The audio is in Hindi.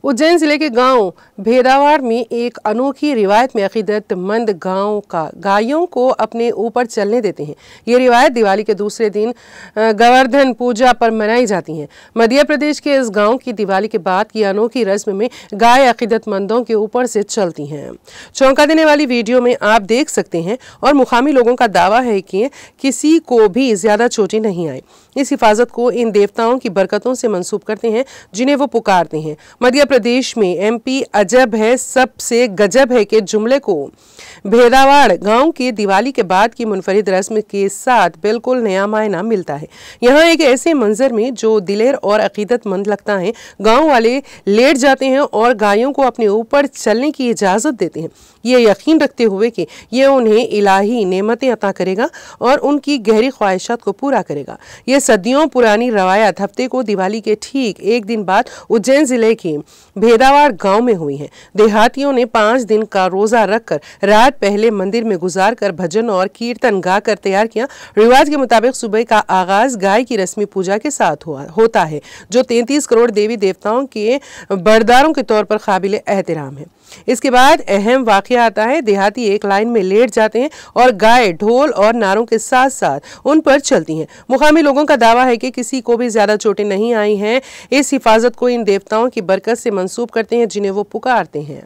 उज्जैन जिले के गांव भेदावाड़ में एक अनोखी रिवायत में अकीदतमंद गांव का गायों को अपने ऊपर चलने देते हैं। ये रिवायत दिवाली के दूसरे दिन गोवर्धन पूजा पर मनाई जाती है। मध्य प्रदेश के इस गांव की दिवाली के बाद की अनोखी रस्म में गाय अकीदतमंदों के ऊपर से चलती हैं। चौंका देने वाली वीडियो में आप देख सकते हैं और मुकामी लोगों का दावा है कि किसी को भी ज्यादा चोटें नहीं आई। इस हिफाजत को इन देवताओं की बरकतों से मंसूब करते हैं जिन्हें वो पुकारते हैं। मध्य प्रदेश में एमपी अजब है सबसे गजब है के जुमले को भेदावाड़ गांव के दिवाली के बाद की मुनफरिद रस्म के साथ बिल्कुल नया मायना मिलता है। यहाँ एक ऐसे मंजर में जो दिलेर और अकीदतमंद लगता है, गांव वाले लेट जाते हैं और गायों को अपने ऊपर चलने की इजाजत देते हैं, ये यकीन रखते हुए कि ये उन्हें इलाही नेमतें अता करेगा और उनकी गहरी ख्वाहिशात को पूरा करेगा। ये सदियों पुरानी रवायत हफ्ते को दिवाली के ठीक एक दिन बाद उज्जैन जिले के भेदावाड़ गांव में हुई है। देहातियों ने 5 दिन का रोजा रखकर रात पहले मंदिर में गुजार कर भजन और कीर्तन गाकर तैयार किया। रिवाज के मुताबिक सुबह का आगाज गाय की रस्मी पूजा के साथ होता है, जो 33 करोड़ देवी देवताओं के बरदारों के तौर पर काबिल एहतराम है। इसके बाद अहम वाकया आता है। देहाती एक लाइन में लेट जाते हैं और गाय ढोल और नारों के साथ साथ उन पर चलती हैं। मुकामी लोगों का दावा है कि किसी को भी ज्यादा चोटें नहीं आई हैं। इस हिफाजत को इन देवताओं की बरकत से मंसूब करते हैं जिन्हें वो पुकारते हैं।